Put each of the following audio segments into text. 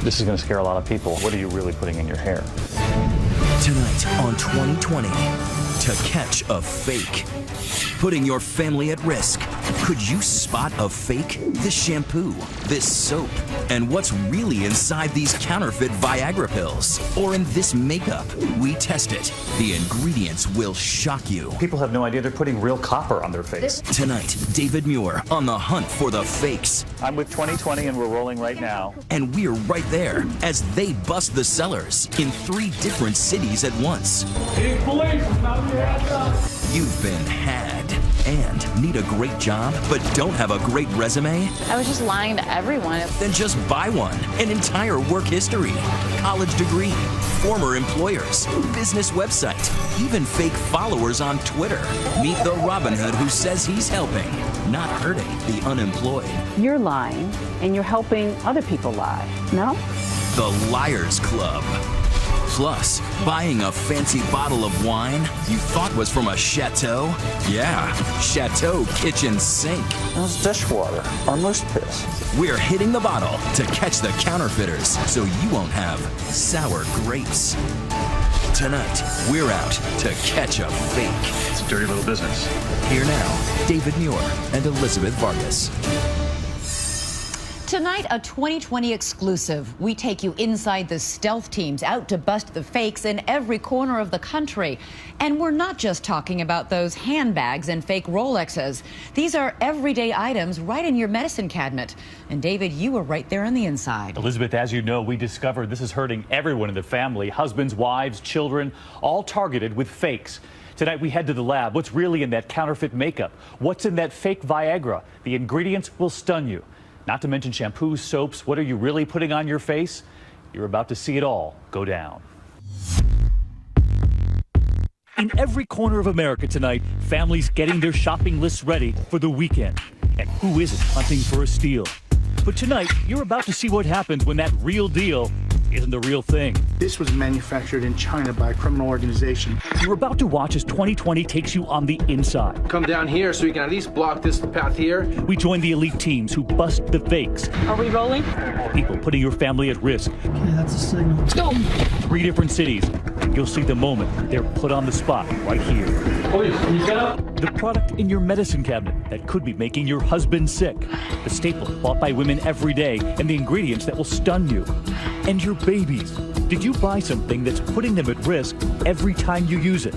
This is going to scare a lot of people. What are you really putting in your hair? Tonight on 2020, to catch a fake. Putting your family at risk. Could you spot a fake? This shampoo, this soap, and what's really inside these counterfeit Viagra pills? Or in this makeup? We test it. The ingredients will shock you. People have no idea they're putting real copper on their face. Tonight, David Muir on the hunt for the fakes. I'm with 2020 and we're rolling right now. And we're right there as they bust the sellers in 3 different cities at once. Hey, police, knock your ass up. You've been had and need a great job but don't have a great resume? I was just lying to everyone. Then just buy one. An entire work history, college degree, former employers, business website, even fake followers on Twitter. Meet the Robin Hood who says he's helping, not hurting the unemployed. You're lying and you're helping other people lie, no? The Liars Club. Plus, buying a fancy bottle of wine you thought was from a chateau? Yeah, Chateau kitchen sink. That's dishwater or moose piss. We're hitting the bottle to catch the counterfeiters so you won't have sour grapes. Tonight, we're out to catch a fake. It's a dirty little business. Here now, David Muir and Elizabeth Vargas. Tonight, a 2020 exclusive. We take you inside the stealth teams out to bust the fakes in every corner of the country. And we're not just talking about those handbags and fake Rolexes. These are everyday items right in your medicine cabinet. And David, you were right there on the inside. Elizabeth, as you know, we discovered this is hurting everyone in the family. Husbands, wives, children, all targeted with fakes. Tonight, we head to the lab. What's really in that counterfeit makeup? What's in that fake Viagra? The ingredients will stun you. Not to mention shampoos, soaps. What are you really putting on your face? You're about to see it all go down. In every corner of America tonight, families getting their shopping lists ready for the weekend. And who isn't hunting for a steal? But tonight, you're about to see what happens when that real deal isn't the real thing. This was manufactured in China by a criminal organization. You're about to watch as 2020 takes you on the inside. Come down here so you can at least block this path here. We join the elite teams who bust the fakes. Are we rolling? People putting your family at risk. Okay, that's a signal. Let's go. 3 different cities. And you'll see the moment they're put on the spot right here. Police, can you get up? The product in your medicine cabinet that could be making your husband sick. The staple bought by women every day and the ingredients that will stun you. And your babies. Did you buy something that's putting them at risk every time you use it?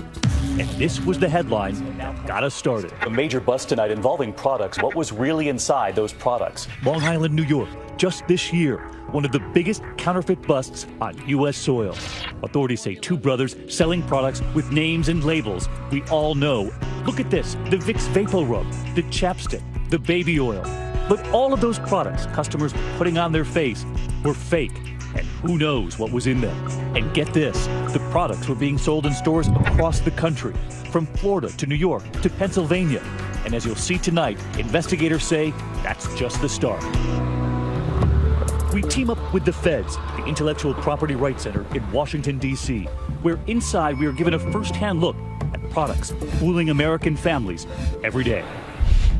And this was the headline. Now got us started. A major bust tonight involving products. What was really inside those products? Long Island, New York. Just this year, one of the biggest counterfeit busts on U.S. soil. Authorities say 2 brothers selling products with names and labels we all know. Look at this, the Vicks Vapor Rub, the chapstick, the baby oil. But all of those products customers were putting on their face were fake. And who knows what was in them. And get this, the products were being sold in stores across the country, from Florida to New York to Pennsylvania. And as you'll see tonight, investigators say that's just the start. We team up with the feds, the Intellectual Property Rights Center in Washington, D.C., where inside we are given a first-hand look at products fooling American families every day.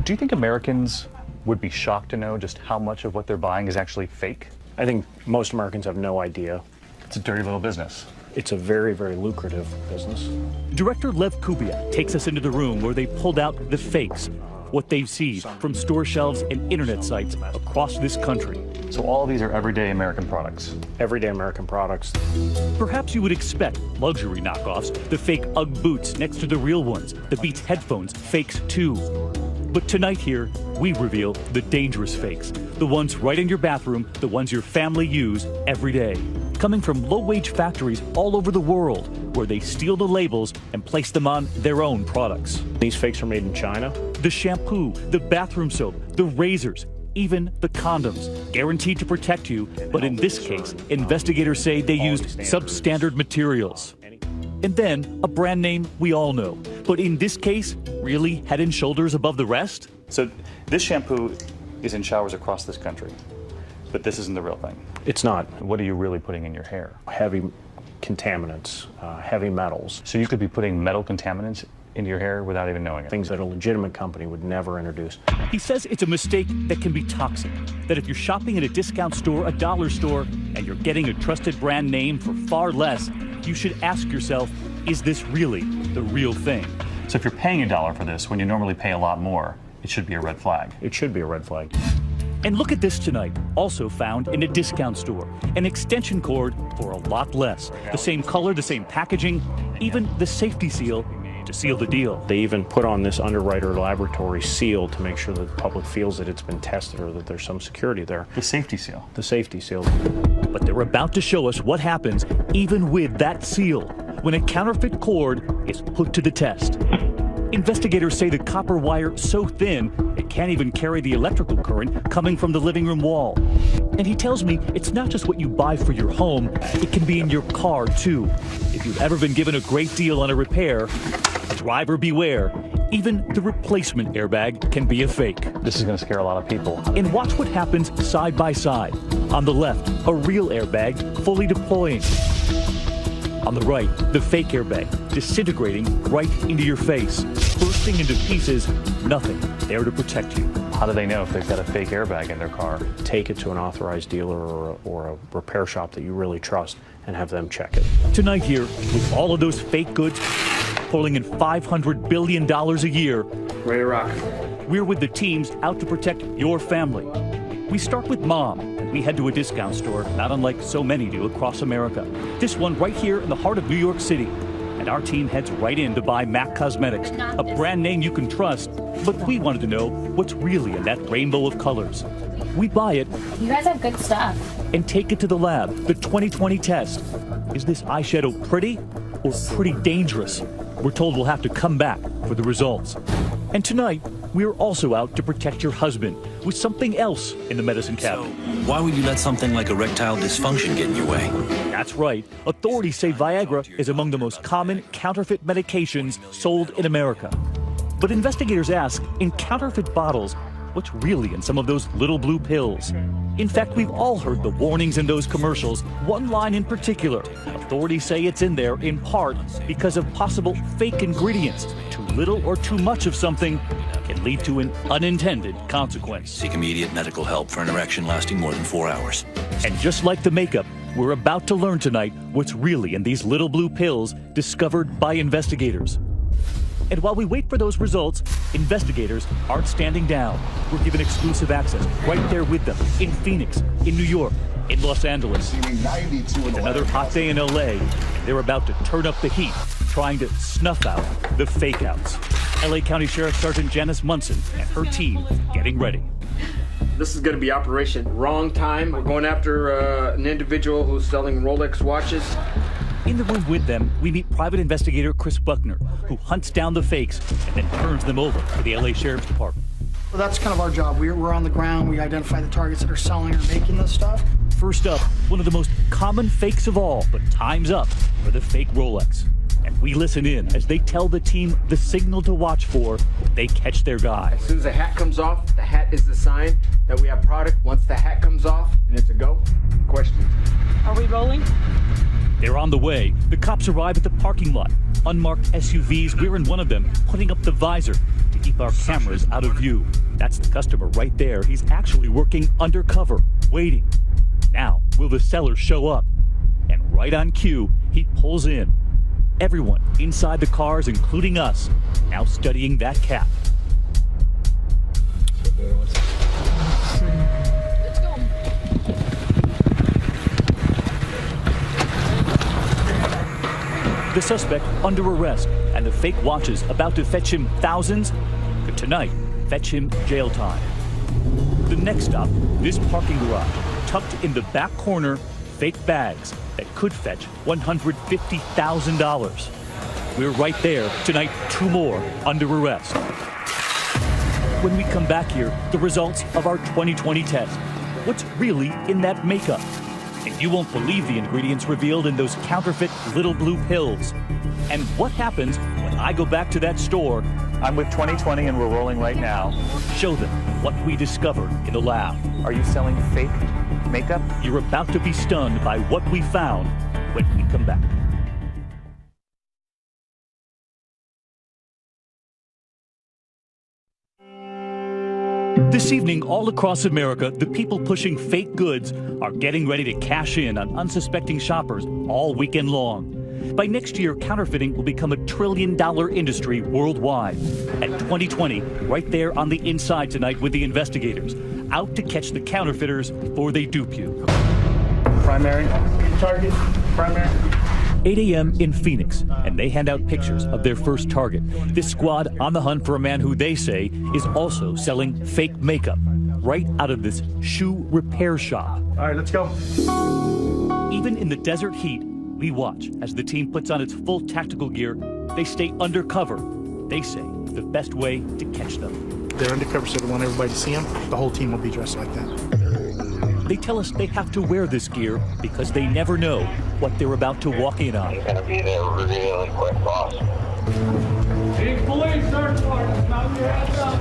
Do you think Americans would be shocked to know just how much of what they're buying is actually fake? I think most Americans have no idea. It's a dirty little business. It's a very, very lucrative business. Director Lev Kubiak takes us into the room where they pulled out the fakes, what they've seized from store shelves and internet sites across this country. So all of these are everyday American products. Everyday American products. Perhaps you would expect luxury knockoffs, the fake UGG boots next to the real ones, the Beats headphones, fakes too. But tonight here, we reveal the dangerous fakes, the ones right in your bathroom, the ones your family use every day, coming from low-wage factories all over the world, where they steal the labels and place them on their own products. These fakes are made in China. The shampoo, the bathroom soap, the razors, even the condoms, guaranteed to protect you, but in this case, investigators say they used substandard materials. And then a brand name we all know, but in this case, really head and shoulders above the rest? So this shampoo is in showers across this country, but this isn't the real thing. It's not. What are you really putting in your hair? Heavy contaminants, heavy metals. So you could be putting metal contaminants into your hair without even knowing it. Things that a legitimate company would never introduce. He says it's a mistake that can be toxic, that if you're shopping at a discount store, a dollar store, and you're getting a trusted brand name for far less, you should ask yourself, is this really the real thing? So if you're paying $1 for this when you normally pay a lot more, it should be a red flag. It should be a red flag. And look at this tonight, also found in a discount store. An extension cord for a lot less. The same color, the same packaging, even the safety seal to seal the deal. They even put on this underwriter laboratory seal to make sure that the public feels that it's been tested or that there's some security there. The safety seal. The safety seal. But they're about to show us what happens even with that seal when a counterfeit cord is put to the test. Investigators say the copper wire so thin it can't even carry the electrical current coming from the living room wall. And he tells me it's not just what you buy for your home, it can be in your car too. If you've ever been given a great deal on a repair, driver beware. Even the replacement airbag can be a fake. This is going to scare a lot of people. And watch what happens side by side. On the left, a real airbag fully deploying. On the right, the fake airbag disintegrating right into your face, bursting into pieces, nothing there to protect you. How do they know if they've got a fake airbag in their car? Take it to an authorized dealer or a repair shop that you really trust and have them check it. Tonight here, with all of those fake goods pulling in $500 billion a year, Ready to rock. we're with the teams out to protect your family. We start with Mom, and we head to a discount store, not unlike so many do across America. This one right here in the heart of New York City. And our team heads right in to buy MAC Cosmetics, a brand name you can trust, but we wanted to know what's really in that rainbow of colors. We buy it You guys have good stuff. and take it to the lab, the 2020 test. Is this eyeshadow pretty or pretty dangerous? We're told we'll have to come back for the results. And tonight, we're also out to protect your husband with something else in the medicine cabinet. Why would you let something like erectile dysfunction get in your way? That's right. Authorities say Viagra is among the most common counterfeit medications sold in America. But investigators ask, in counterfeit bottles, what's really in some of those little blue pills? In fact, we've all heard the warnings in those commercials. One line in particular, authorities say it's in there in part because of possible fake ingredients. Too little or too much of something can lead to an unintended consequence. Seek immediate medical help for an erection lasting more than 4 hours. And just like the makeup, we're about to learn tonight what's really in these little blue pills discovered by investigators. And while we wait for those results, investigators aren't standing down. We're given exclusive access right there with them in Phoenix, in New York, in Los Angeles. It's another hot day in LA, and they're about to turn up the heat, trying to snuff out the fake outs. LA County Sheriff Sergeant Janice Munson and her team getting ready. This is going to be Operation Wrong Time. We're going after an individual who's selling Rolex watches. In the room with them, we meet private investigator Chris Buckner, who hunts down the fakes and then turns them over to the LA Sheriff's Department. Well, that's kind of our job. We're on the ground. We identify the targets that are selling or making this stuff. First up, one of the most common fakes of all, but time's up for the fake Rolex. And we listen in as they tell the team the signal to watch for when they catch their guy. As soon as the hat comes off, the hat is the sign that we have product. Once the hat comes off and it's a go, questions. Are we rolling? They're on the way. The cops arrive at the parking lot. Unmarked SUVs, we're in one of them, putting up the visor to keep our cameras out of view. That's the customer right there. He's actually working undercover, waiting. Now, will the seller show up? And right on cue, he pulls in. Everyone inside the cars, including us, now studying that cap. The suspect under arrest, and the fake watches about to fetch him thousands could tonight fetch him jail time. The next stop, this parking garage, tucked in the back corner, fake bags that could fetch $150,000. We're right there tonight, 2 more under arrest. When we come back here, the results of our 2020 test. What's really in that makeup? And you won't believe the ingredients revealed in those counterfeit little blue pills. And what happens when I go back to that store? I'm with 2020 and we're rolling right now. Show them what we discovered in the lab. Are you selling fake makeup? You're about to be stunned by what we found when we come back. This evening, all across America, the people pushing fake goods are getting ready to cash in on unsuspecting shoppers all weekend long. By next year, counterfeiting will become a $1 trillion industry worldwide. At 2020, right there on the inside tonight with the investigators, out to catch the counterfeiters before they dupe you. Primary, target, primary. 8 a.m. in Phoenix, and they hand out pictures of their first target. This squad on the hunt for a man who they say is also selling fake makeup right out of this shoe repair shop. All right, let's go. Even in the desert heat, we watch as the team puts on its full tactical gear. They stay undercover. They say the best way to catch them. They're undercover, so they want everybody to see them. The whole team will be dressed like that. They tell us they have to wear this gear because they never know what they're about to walk in on. He's going to be there really quick, boss. Phoenix Police, search warrant. Mount your hands up.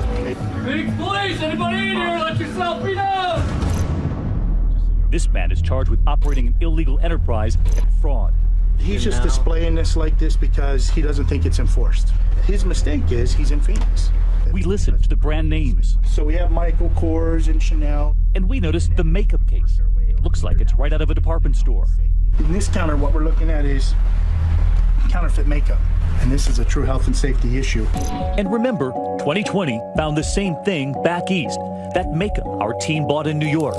Phoenix Police, anybody in here? Let yourself be known. This man is charged with operating an illegal enterprise and fraud. He's just displaying this like this because he doesn't think it's enforced. His mistake is he's in Phoenix. We listen to the brand names. So we have Michael Kors and Chanel. And we notice the makeup case. It looks like it's right out of a department store. In this counter, what we're looking at is counterfeit makeup. And this is a true health and safety issue. And remember, 2020 found the same thing back east. That makeup our team bought in New York.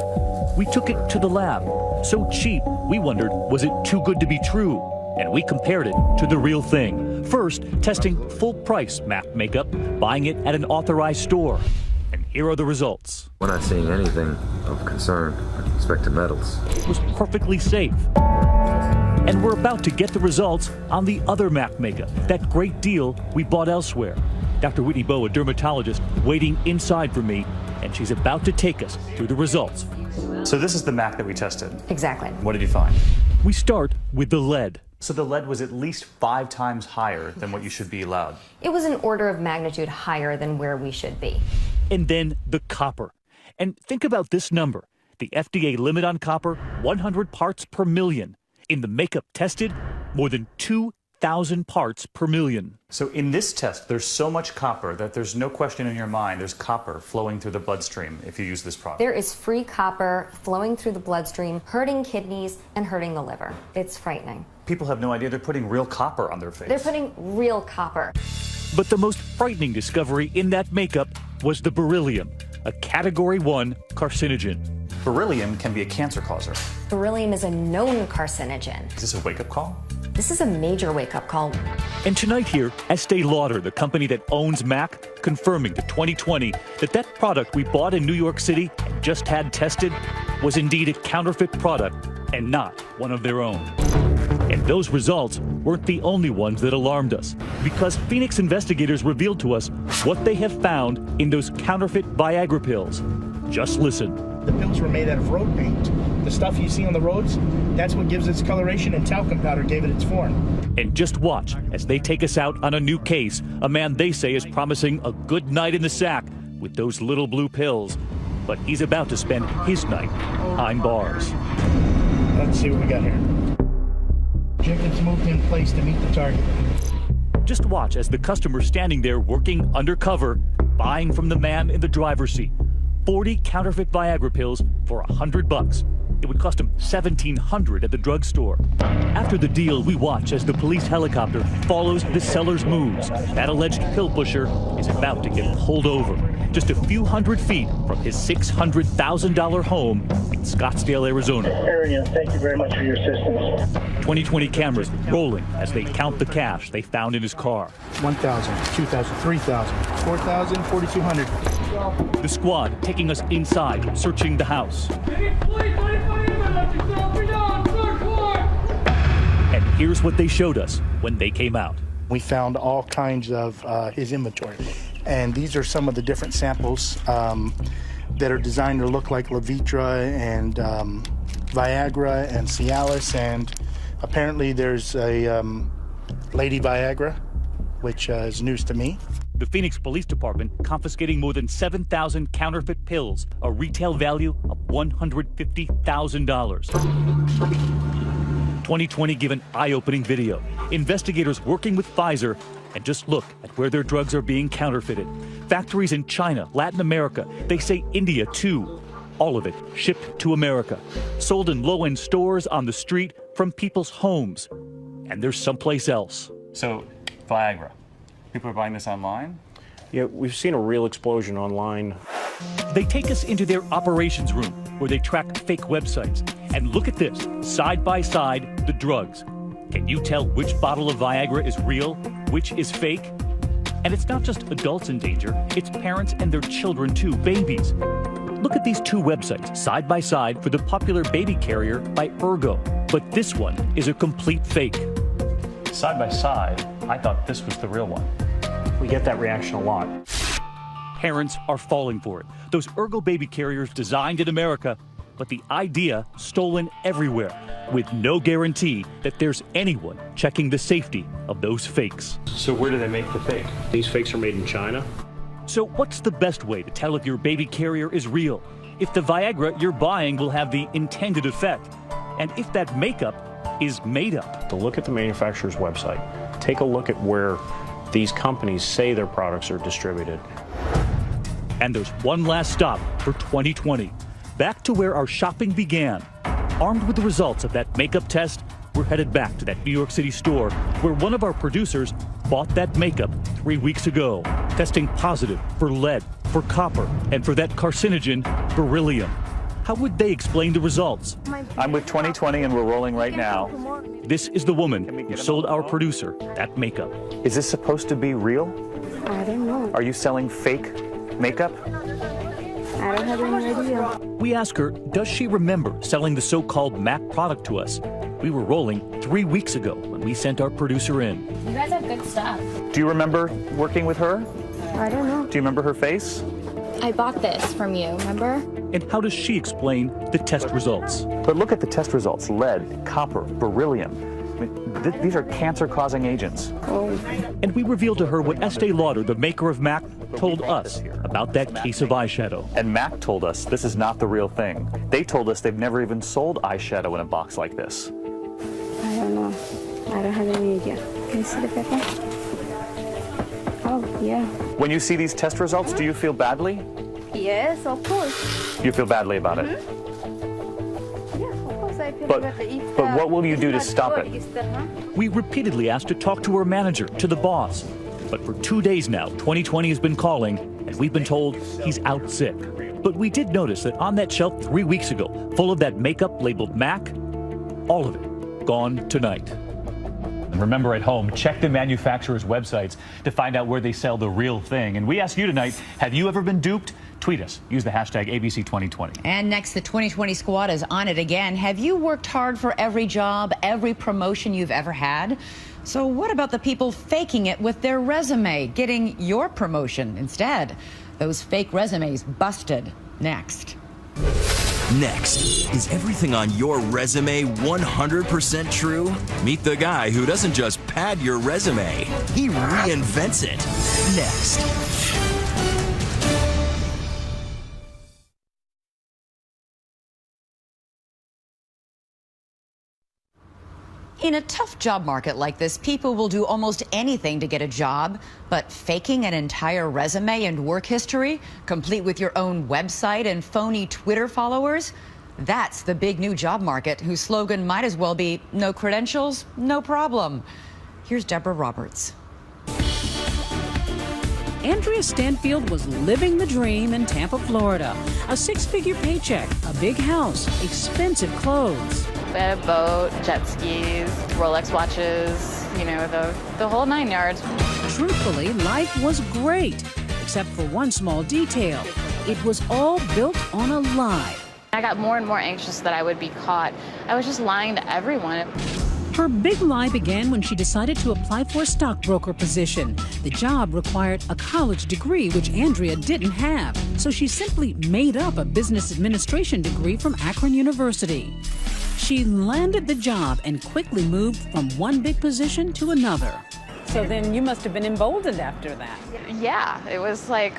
We took it to the lab. So cheap, we wondered, was it too good to be true? And we compared it to the real thing. First, testing full-price MAC makeup, buying it at an authorized store. And here are the results. We're not seeing anything of concern with respect to metals. It was perfectly safe. And we're about to get the results on the other MAC makeup, that great deal we bought elsewhere. Dr. Whitney Bowe, a dermatologist, waiting inside for me, and she's about to take us through the results. So this is the MAC that we tested. Exactly. What did you find? We start with the lead. So the lead was at least 5 times higher than what you should be allowed. It was an order of magnitude higher than where we should be. And then the copper. And think about this number. The FDA limit on copper, 100 parts per million. In the makeup tested, more than 2,000 parts per million. So in this test, there's so much copper that there's no question in your mind there's copper flowing through the bloodstream if you use this product. There is free copper flowing through the bloodstream, hurting kidneys and hurting the liver. It's frightening. People have no idea they're putting real copper on their face. They're putting real copper. But the most frightening discovery in that makeup was the beryllium, a Category 1 carcinogen. Beryllium can be a cancer causer. Beryllium is a known carcinogen. Is this a wake-up call? This is a major wake-up call. And tonight here, Estee Lauder, the company that owns MAC, confirming to 2020 that product we bought in New York City and just had tested was indeed a counterfeit product and not one of their own. And those results weren't the only ones that alarmed us, because Phoenix investigators revealed to us what they have found in those counterfeit Viagra pills. Just listen. The pills were made out of road paint. The stuff you see on the roads, that's what gives its coloration, and talcum powder gave it its form. And just watch as they take us out on a new case, a man they say is promising a good night in the sack with those little blue pills. But he's about to spend his night behind bars. Let's see what we got here. Jenkins moved in place to meet the target. Just watch as the customer standing there working undercover, buying from the man in the driver's seat. 40 counterfeit Viagra pills for $100. It would cost him $1,700 at the drugstore. After the deal, we watch as the police helicopter follows the seller's moves. That alleged pill pusher is about to get pulled over, just a few hundred feet from his $600,000 home in Scottsdale, Arizona. Area, thank you very much for your assistance. 2020 cameras rolling as they count the cash they found in his car. 1,000, 2,000, 3,000, 4,000, 4,200. The squad taking us inside, searching the house. And here's what they showed us when they came out. We found all kinds of his inventory. And these are some of the different samples that are designed to look like Levitra and Viagra and Cialis. And apparently there's a Lady Viagra, which is news to me. The Phoenix Police Department confiscating more than 7,000 counterfeit pills, a retail value of $150,000. 2020 give an eye-opening video. Investigators working with Pfizer And just look at where their drugs are being counterfeited. Factories in China, Latin America, they say India too. All of it shipped to America, sold in low-end stores on the street from people's homes. And there's someplace else. So, Viagra. People are buying this online? Yeah, we've seen a real explosion online. They take us into their operations room where they track fake websites. And look at this, side by side, the drugs. Can you tell which bottle of Viagra is real, which is fake? And it's not just adults in danger, it's parents and their children too, babies. Look at these two websites, side by side, for the popular baby carrier by Ergo. But this one is a complete fake. Side by side, I thought this was the real one. We get that reaction a lot. Parents are falling for it. Those Ergo baby carriers designed in America, but the idea stolen everywhere, with no guarantee that there's anyone checking the safety of those fakes. So where do they make the fake? These fakes are made in China? So what's the best way to tell if your baby carrier is real? If the Viagra you're buying will have the intended effect? And if that makeup is made up? To look at the manufacturer's website, take a look at where these companies say their products are distributed. And there's one last stop for 2020. Back to where our shopping began. Armed with the results of that makeup test, we're headed back to that New York City store where one of our producers bought that makeup 3 weeks ago, testing positive for lead, for copper, and for that carcinogen, beryllium. How would they explain the results? I'm with 2020 and we're rolling right now. This is the woman who sold our producer that makeup. Is this supposed to be real? I don't know. Are you selling fake makeup? I don't have any idea. We ask her, does she remember selling the so-called MAC product to us? We were rolling 3 weeks ago when we sent our producer in. You guys have good stuff. Do you remember working with her? I don't know. Do you remember her face? I bought this from you, remember? And how does she explain the test results? But look at the test results. Lead, copper, beryllium. I mean, these are cancer-causing agents. Oh. And we revealed to her what Estee Lauder, the maker of MAC, told us about that case of eyeshadow. And MAC told us this is not the real thing. They told us they've never even sold eyeshadow in a box like this. I don't know. I don't have any idea. Can you see the paper? Oh, yeah. When you see these test results, do you feel badly? Yes, of course. You feel badly about it? Yeah, of course I feel But- better. If, but what will you it's do to not stop good, it? it's the, huh? We repeatedly asked to talk to her manager, to the boss. But for 2 days now, 2020 has been calling, and we've been told he's out sick. But we did notice that on that shelf 3 weeks ago, full of that makeup labeled MAC, all of it gone tonight. And remember at home, check the manufacturer's websites to find out where they sell the real thing. And we ask you tonight, have you ever been duped? Tweet us. Use the hashtag ABC2020. And next, the 2020 squad is on it again. Have you worked hard for every job, every promotion you've ever had? So what about the people faking it with their resume, getting your promotion instead? Those fake resumes busted. Next. Next, is everything on your resume 100% true? Meet the guy who doesn't just pad your resume, he reinvents it. Next. In a tough job market like this, people will do almost anything to get a job, but faking an entire resume and work history, complete with your own website and phony Twitter followers, that's the big new job market, whose slogan might as well be no credentials, no problem. Here's Deborah Roberts. Andrea Stanfield was living the dream in Tampa, Florida. A six-figure paycheck, a big house, expensive clothes. We had a boat, jet skis, Rolex watches, you know, the whole 9 yards. Truthfully, life was great, except for one small detail. It was all built on a lie. I got more and more anxious that I would be caught. I was just lying to everyone. Her big lie began when she decided to apply for a stockbroker position. The job required a college degree, which Andrea didn't have, so she simply made up a business administration degree from Akron University. She landed the job and quickly moved from one big position to another. So then you must have been emboldened after that. Yeah, it was like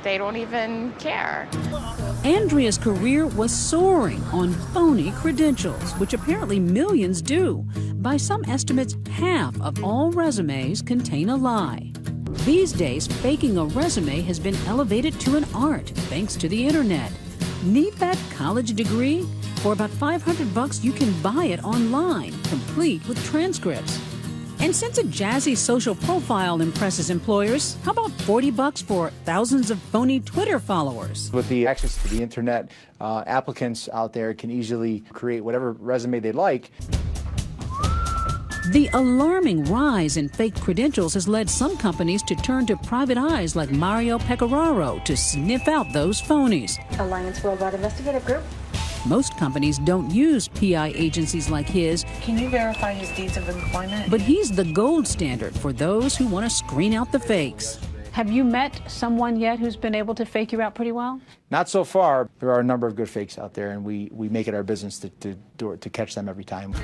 they don't even care. Andrea's career was soaring on phony credentials, which apparently millions do. By some estimates, half of all resumes contain a lie. These days, faking a resume has been elevated to an art thanks to the internet. Need that college degree? For about $500, you can buy it online, complete with transcripts. And since a jazzy social profile impresses employers, how about $40 for thousands of phony Twitter followers? With the access to the internet, applicants out there can easily create whatever resume they like. The alarming rise in fake credentials has led some companies to turn to private eyes like Mario Pecoraro to sniff out those phonies. Alliance Worldwide Investigative Group. Most companies don't use PI agencies like his. Can you verify his deeds of employment? But he's the gold standard for those who want to screen out the fakes. Have you met someone yet who's been able to fake you out pretty well? Not so far. There are a number of good fakes out there, and we make it our business to catch them every time.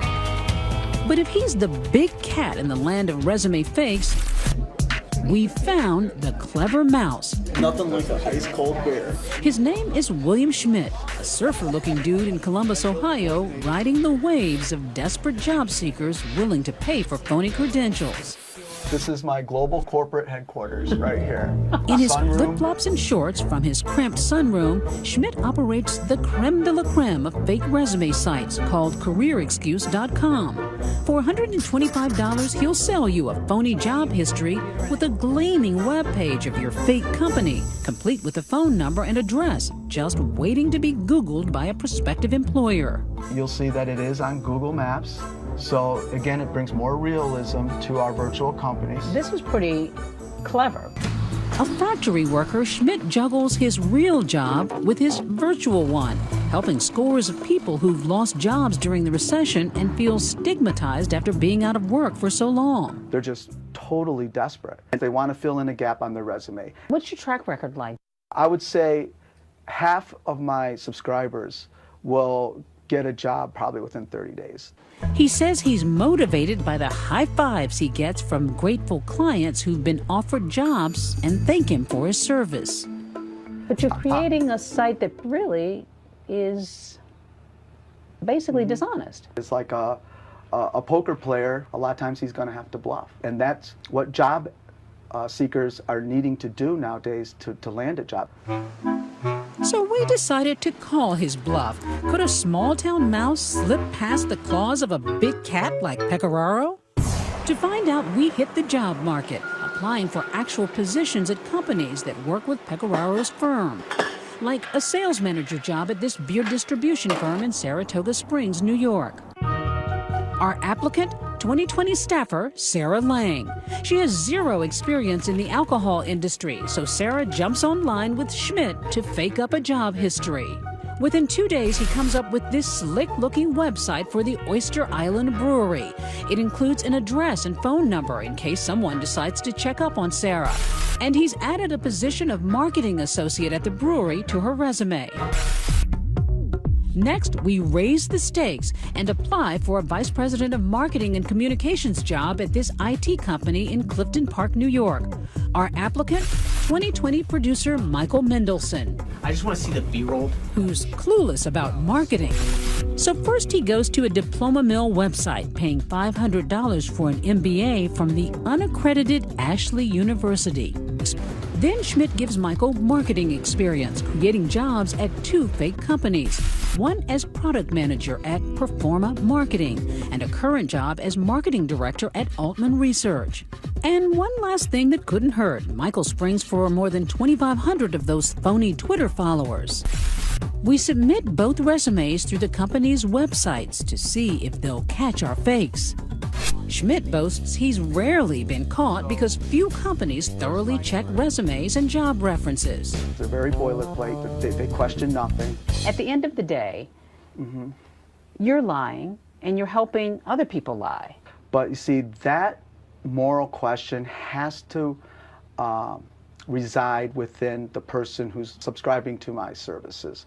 But if he's the big cat in the land of resume fakes, we found the clever mouse. Nothing like a ice cold beer. His name is William Schmidt, a surfer-looking dude in Columbus, Ohio, riding the waves of desperate job seekers willing to pay for phony credentials. This is my global corporate headquarters right here. In his flip-flops and shorts from his cramped sunroom, Schmidt operates the creme de la creme of fake resume sites called CareerExcuse.com. For $125, he'll sell you a phony job history with a gleaming web page of your fake company, complete with a phone number and address, just waiting to be Googled by a prospective employer. You'll see that it is on Google Maps. So again, it brings more realism to our virtual companies. This was pretty clever. A factory worker, Schmidt juggles his real job with his virtual one, helping scores of people who've lost jobs during the recession and feel stigmatized after being out of work for so long. They're just totally desperate. They want to fill in a gap on their resume. What's your track record like? I would say half of my subscribers will get a job probably within 30 days. He says he's motivated by the high fives he gets from grateful clients who've been offered jobs and thank him for his service. But you're creating a site that really is basically dishonest. It's like a poker player. A lot of times he's going to have to bluff. And that's what job seekers are needing to do nowadays to land a job. So we decided to call his bluff. Could a small-town mouse slip past the claws of a big cat like Pecoraro? To find out, we hit the job market, applying for actual positions at companies that work with Pecораro's firm, like a sales manager job at this beer distribution firm in Saratoga Springs, New York. Our applicant, 2020 staffer Sarah Lang. She has zero experience in the alcohol industry, so Sarah jumps online with Schmidt to fake up a job history. Within 2 days, he comes up with this slick-looking website for the Oyster Island Brewery. It includes an address and phone number in case someone decides to check up on Sarah. And he's added a position of marketing associate at the brewery to her resume. Next, we raise the stakes and apply for a vice president of marketing and communications job at this IT company in Clifton Park, New York. Our applicant, 2020 producer Michael Mendelson. I just want to see the B-roll. Who's clueless about marketing. So first he goes to a diploma mill website, paying $500 for an MBA from the unaccredited Ashley University. Then Schmidt gives Michael marketing experience, creating jobs at 2 fake companies. One as product manager at Performa Marketing, and a current job as marketing director at Altman Research. And one last thing that couldn't hurt, Michael springs for more than 2,500 of those phony Twitter followers. We submit both resumes through the company's websites to see if they'll catch our fakes. Schmidt boasts he's rarely been caught because few companies thoroughly check resumes and job references. They're very boilerplate. They question nothing. At the end of the day, you're lying and you're helping other people lie. But you see, that moral question has to reside within the person who's subscribing to my services.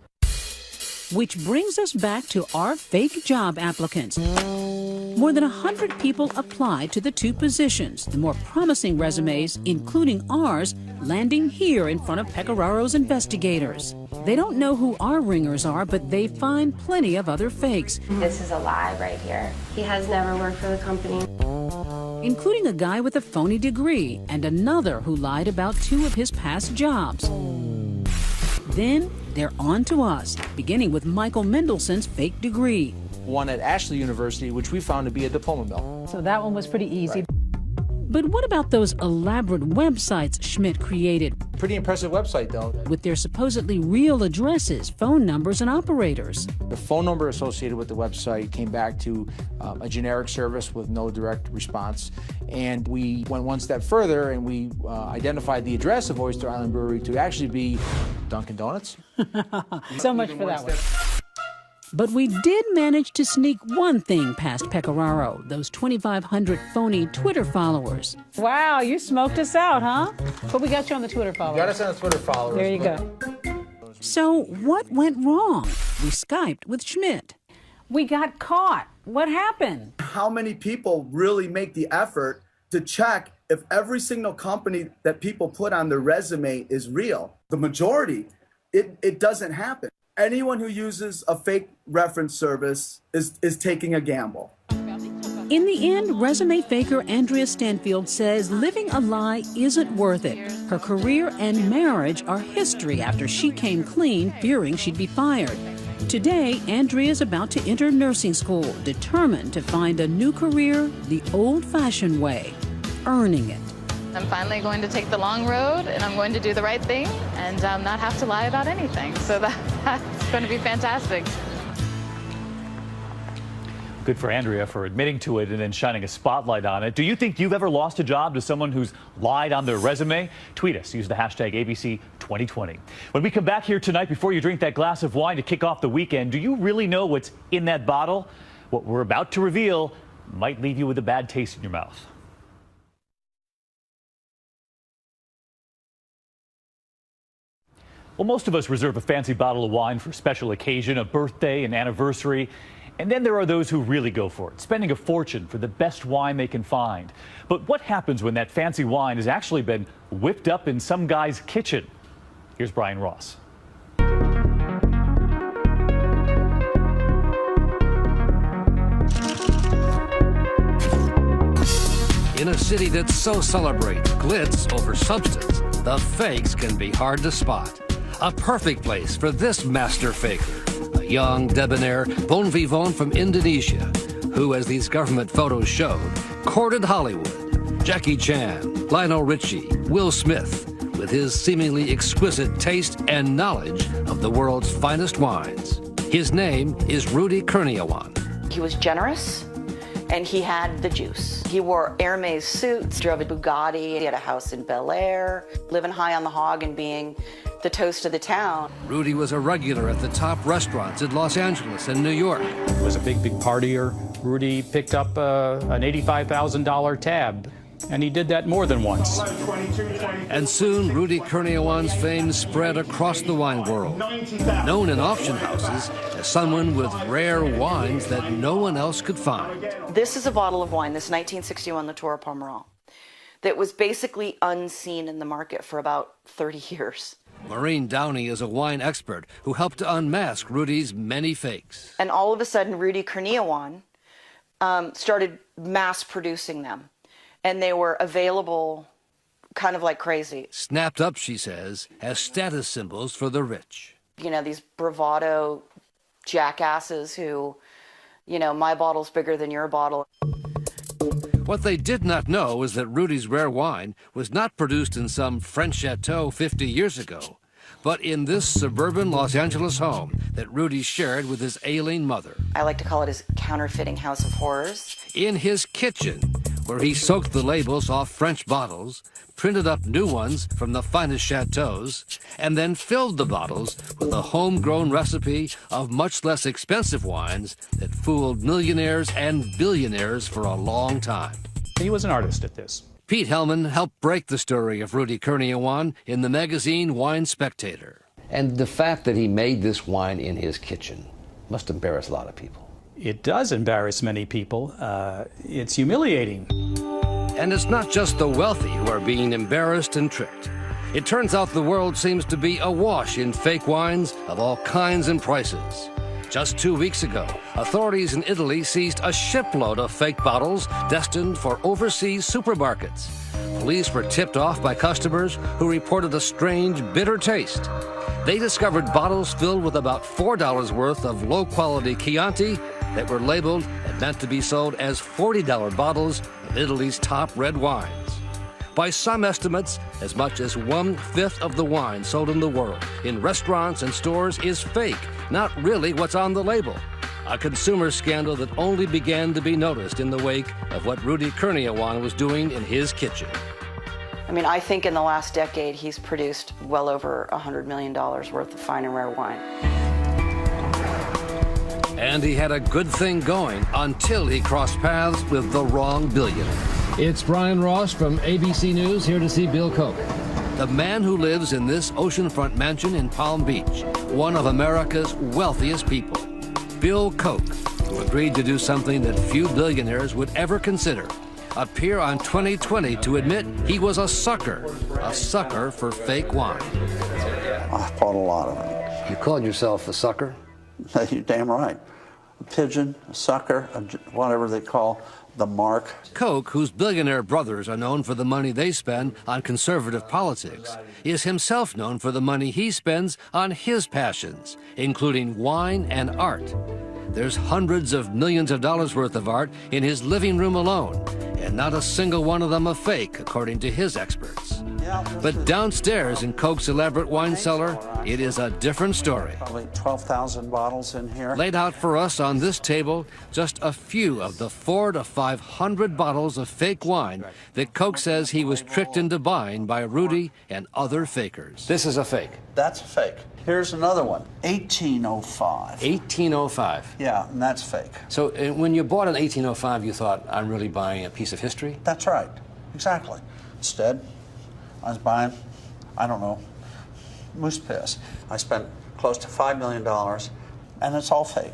Which brings us back to our fake job applicants. More than 100 people applied to the 2 positions, the more promising resumes, including ours, landing here in front of Pecораro's investigators. They don't know who our ringers are, but they find plenty of other fakes. This is a lie right here. He has never worked for the company. Including a guy with a phony degree and another who lied about 2 of his past jobs. Then they're on to us, beginning with Michael Mendelssohn's fake degree. One at Ashley University, which we found to be a diploma mill. So that one was pretty easy. Right. But what about those elaborate websites Schmidt created? Pretty impressive website, though. With their supposedly real addresses, phone numbers, and operators. The phone number associated with the website came back to a generic service with no direct response. And we went one step further and we identified the address of Oyster Island Brewery to actually be Dunkin' Donuts. So much for that one. But we did manage to sneak one thing past Pecoraro, those 2,500 phony Twitter followers. Wow, you smoked us out, huh? But we got you on the Twitter followers. Got us on the Twitter followers. There you go. So what went wrong? We Skyped with Schmidt. We got caught. What happened? How many people really make the effort to check if every single company that people put on their resume is real? The majority, it doesn't happen. Anyone who uses a fake reference service is taking a gamble. In the end, resume faker Andrea Stanfield says living a lie isn't worth it. Her career and marriage are history after she came clean, fearing she'd be fired. Today, Andrea is about to enter nursing school, determined to find a new career the old-fashioned way, earning it. I'm finally going to take the long road, and I'm going to do the right thing and not have to lie about anything. So that's going to be fantastic. Good for Andrea for admitting to it and then shining a spotlight on it. Do you think you've ever lost a job to someone who's lied on their resume? Tweet us. Use the hashtag ABC2020. When we come back here tonight, before you drink that glass of wine to kick off the weekend, do you really know what's in that bottle? What we're about to reveal might leave you with a bad taste in your mouth. Well, most of us reserve a fancy bottle of wine for a special occasion, a birthday, an anniversary. And then there are those who really go for it, spending a fortune for the best wine they can find. But what happens when that fancy wine has actually been whipped up in some guy's kitchen? Here's Brian Ross. In a city that so celebrates glitz over substance, the fakes can be hard to spot. A perfect place for this master faker, a young, debonair bon vivant from Indonesia, who, as these government photos showed, courted Hollywood. Jackie Chan, Lionel Richie, Will Smith, with his seemingly exquisite taste and knowledge of the world's finest wines. His name is Rudy Kurniawan. He was generous, and he had the juice. He wore Hermes suits, drove a Bugatti, he had a house in Bel Air, living high on the hog and being the toast of the town. Rudy was a regular at the top restaurants in Los Angeles and New York. He was a big partier. Rudy picked up an $85,000 tab, and he did that more than once. And soon, Rudy Kurniawan's fame spread across the wine world, known in auction houses as someone with rare wines that no one else could find. This is a bottle of wine, this 1961 Latour Pomerol, that was basically unseen in the market for about 30 years. Maureen Downey is a wine expert who helped to unmask Rudy's many fakes. And all of a sudden, Rudy Kurniawan started mass producing them. And they were available kind of like crazy. Snapped up, she says, as status symbols for the rich. You know, these bravado jackasses who, you know, my bottle's bigger than your bottle. What they did not know is that Rudy's rare wine was not produced in some French chateau 50 years ago, but in this suburban Los Angeles home that Rudy shared with his ailing mother. I like to call it his counterfeiting house of horrors. In his kitchen, where he soaked the labels off French bottles, printed up new ones from the finest chateaus, and then filled the bottles with a homegrown recipe of much less expensive wines that fooled millionaires and billionaires for a long time. He was an artist at this. Pete Hellman helped break the story of Rudy Kurniawan in the magazine Wine Spectator. And the fact that he made this wine in his kitchen must embarrass a lot of people. It does embarrass many people. It's humiliating. And it's not just the wealthy who are being embarrassed and tricked. It turns out the world seems to be awash in fake wines of all kinds and prices. Just 2 weeks ago, authorities in Italy seized a shipload of fake bottles destined for overseas supermarkets. Police were tipped off by customers who reported a strange, bitter taste. They discovered bottles filled with about $4 worth of low-quality Chianti that were labeled and meant to be sold as $40 bottles of Italy's top red wines. By some estimates, as much as 1/5 of the wine sold in the world in restaurants and stores is fake, not really what's on the label. A consumer scandal that only began to be noticed in the wake of what Rudy Kurniawan was doing in his kitchen. I mean, I think in the last decade, he's produced well over $100 million worth of fine and rare wine. And he had a good thing going until he crossed paths with the wrong billionaire. It's Brian Ross from ABC News, here to see Bill Koch. The man who lives in this oceanfront mansion in Palm Beach, one of America's wealthiest people. Bill Koch, who agreed to do something that few billionaires would ever consider. Appear on 2020 to admit he was a sucker for fake wine. I bought a lot of it. You called yourself a sucker? You're damn right. A pigeon, a sucker, whatever they call the mark. Koch, whose billionaire brothers are known for the money they spend on conservative politics, is himself known for the money he spends on his passions, including wine and art. There's hundreds of millions of dollars worth of art in his living room alone, and not a single one of them a fake, according to his experts. But downstairs in Koch's elaborate wine cellar, it is a different story. Probably 12,000 bottles in here. Laid out for us on this table, just a few of the 400 to 500 bottles of fake wine that Koch says he was tricked into buying by Rudy and other fakers. This is a fake. That's a fake. Here's another one, 1805. 1805? Yeah, and that's fake. So when you bought an 1805, you thought, I'm really buying a piece of history? That's right, exactly. Instead, I was buying, I don't know, moose piss. I spent close to $5 million, and it's all fake.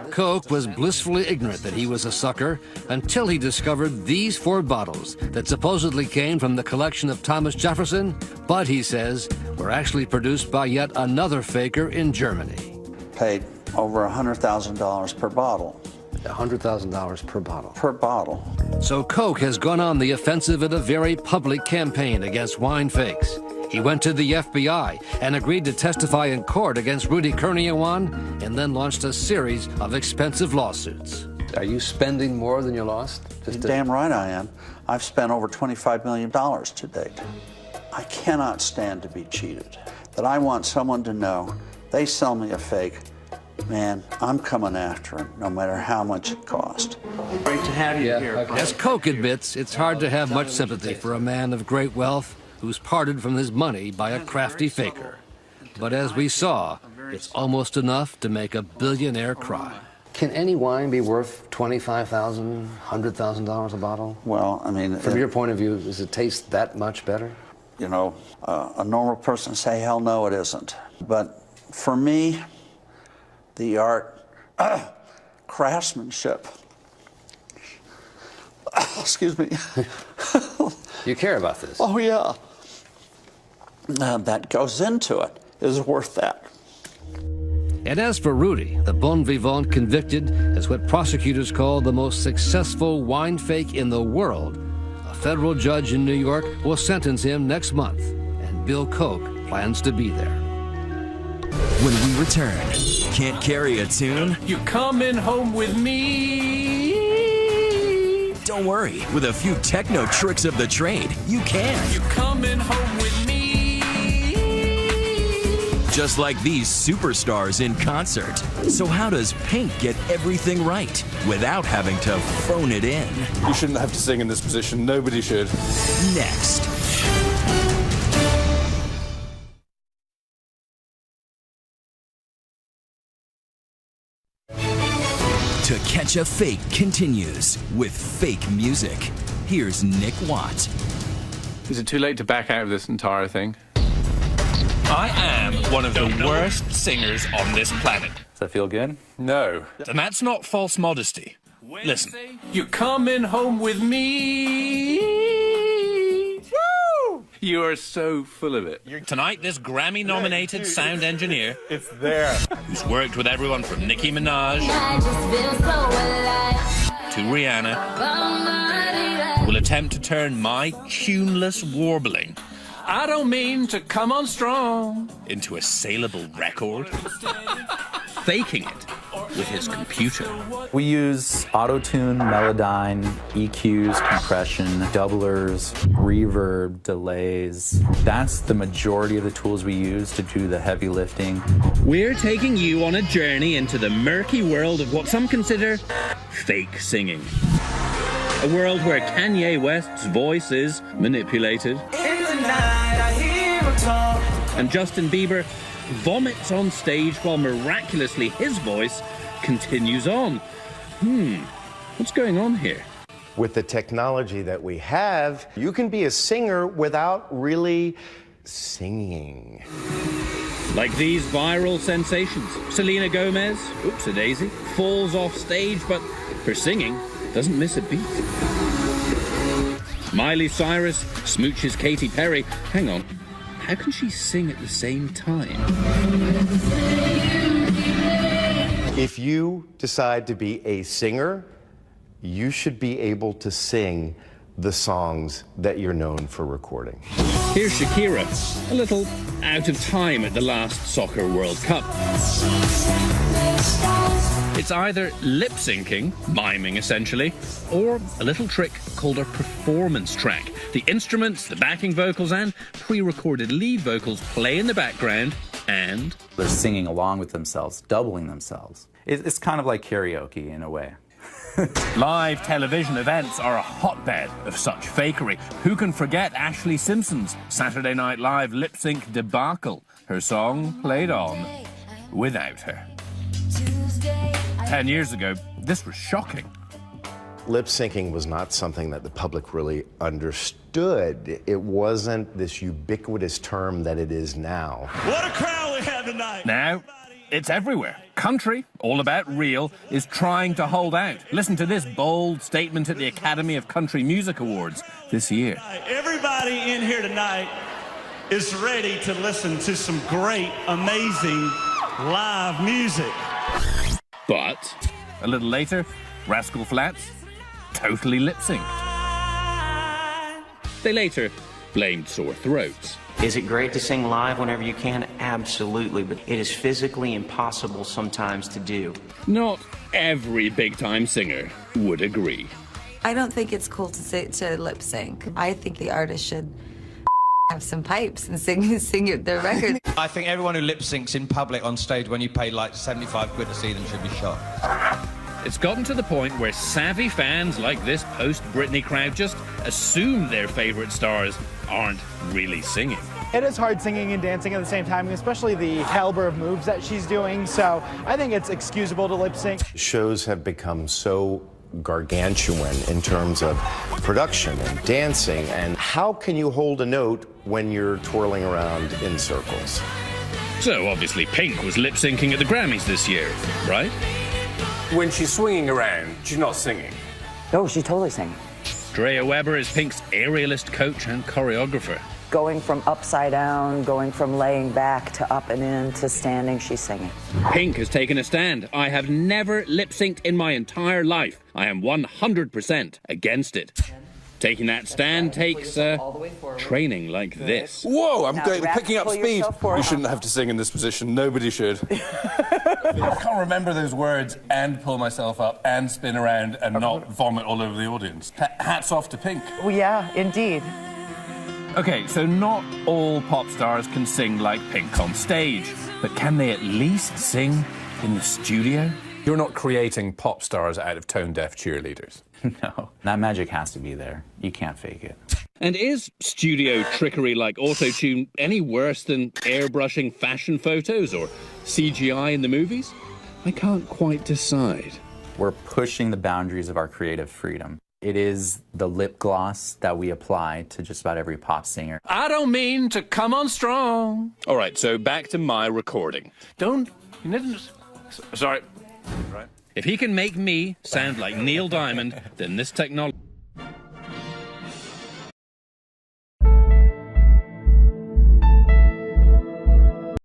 Koch was blissfully ignorant that he was a sucker until he discovered these 4 bottles that supposedly came from the collection of Thomas Jefferson, but he says were actually produced by yet another faker in Germany. Paid over $100,000 per bottle. $100,000 per bottle? Per bottle. So Koch has gone on the offensive in a very public campaign against wine fakes. He went to the FBI and agreed to testify in court against Rudy Kurniawan, and then launched a series of expensive lawsuits. Are you spending more than you lost? You're damn right I am. I've spent over $25 million to date. I cannot stand to be cheated. But I want someone to know they sell me a fake, man, I'm coming after him, no matter how much it costs. Great to have you here. As Koch admits, it's hard to have much sympathy for a man of great wealth who's parted from his money by a crafty faker. But as we saw, it's almost enough to make a billionaire cry. Can any wine be worth $25,000, $100,000 a bottle? Well, I mean... From your point of view, does it taste that much better? You know, a normal person say, hell no, it isn't. But for me, the art, craftsmanship, excuse me. You care about this? Oh, yeah. That goes into it is worth that. And as for Rudy, the bon vivant convicted as what prosecutors call the most successful wine fake in the world, a federal judge in New York will sentence him next month, and Bill Koch plans to be there. When we return, can't carry a tune? You coming home with me? Don't worry, with a few techno tricks of the trade, you can. You coming home with me? Just like these superstars in concert. So how does Pink get everything right without having to phone it in? You shouldn't have to sing in this position. Nobody should. Next. To Catch a Fake continues with fake music. Here's Nick Watt. Is it too late to back out of this entire thing? I am one of the worst singers on this planet. that feel good? No. And that's not false modesty. Listen. You're coming home with me. Woo! You are so full of it. Tonight, this Grammy-nominated sound engineer, It's there. who's worked with everyone from Nicki Minaj to Rihanna, will attempt to turn my tuneless warbling I don't mean to come on strong. into a saleable record, faking it with his computer. We use auto-tune, Melodyne, EQs, compression, doublers, reverb, delays. That's the majority of the tools we use to do the heavy lifting. We're taking you on a journey into the murky world of what some consider fake singing. A world where Kanye West's voice is manipulated, and Justin Bieber vomits on stage while miraculously his voice continues on. What's going on here? With the technology that we have, you can be a singer without really singing. Like these viral sensations. Selena Gomez, oops-a-daisy, falls off stage, but her singing doesn't miss a beat. Miley Cyrus smooches Katy Perry. Hang on, how can she sing at the same time? If you decide to be a singer, you should be able to sing the songs that you're known for recording. Here's Shakira, a little out of time at the last Soccer World Cup. It's either lip-syncing, miming essentially, or a little trick called a performance track. The instruments, the backing vocals, and pre-recorded lead vocals play in the background, and They're singing along with themselves, doubling themselves. It's kind of like karaoke in a way. live television events are a hotbed of such fakery. Who can forget Ashley Simpson's Saturday Night Live lip-sync debacle? Her song played on without her. 10 years ago, this was shocking. Lip syncing was not something that the public really understood. It wasn't this ubiquitous term that it is now. What a crowd we have tonight! Now, it's everywhere. Country, all about real, is trying to hold out. Listen to this bold statement at the Academy of Country Music Awards this year. Everybody in here tonight is ready to listen to some great, amazing live music. But a little later, Rascal Flatts totally lip-synced. They later blamed sore throats. Is it great to sing live whenever you can? Absolutely, but it is physically impossible sometimes to do. Not every big-time singer would agree. I don't think it's cool to lip sync. I think the artist should have some pipes and sing their record. I think everyone who lip syncs in public on stage when you pay like 75 quid to see them should be shot. It's gotten to the point where savvy fans like this post-Britney crowd just assume their favorite stars aren't really singing. It is hard singing and dancing at the same time, especially the caliber of moves that she's doing, so I think it's excusable to lip sync. Shows have become so gargantuan in terms of production and dancing, and how can you hold a note when you're twirling around in circles? So obviously Pink was lip-syncing at the Grammys this year, right? When she's swinging around, she's not singing. No, she's totally singing. Drea Weber is Pink's aerialist coach and choreographer. Going from upside down, going from laying back to up and in to standing, she's singing. Pink has taken a stand. I have never lip-synced in my entire life. I am 100% against it. Taking that stand takes training like this. Whoa, I'm picking up speed. You shouldn't have to sing in this position. Nobody should. I can't remember those words and pull myself up and spin around and not vomit all over the audience. Hats off to Pink. Well, yeah, indeed. Okay, so not all pop stars can sing like Pink on stage, but can they at least sing in the studio? You're not creating pop stars out of tone-deaf cheerleaders. No, that magic has to be there. You can't fake it. And is studio trickery like auto-tune any worse than airbrushing fashion photos or CGI in the movies? I can't quite decide. We're pushing the boundaries of our creative freedom. It is the lip gloss that we apply to just about every pop singer. I don't mean to come on strong. All right, so back to my recording. You needn't Sorry. Right. If he can make me sound like Neil Diamond, then this technology...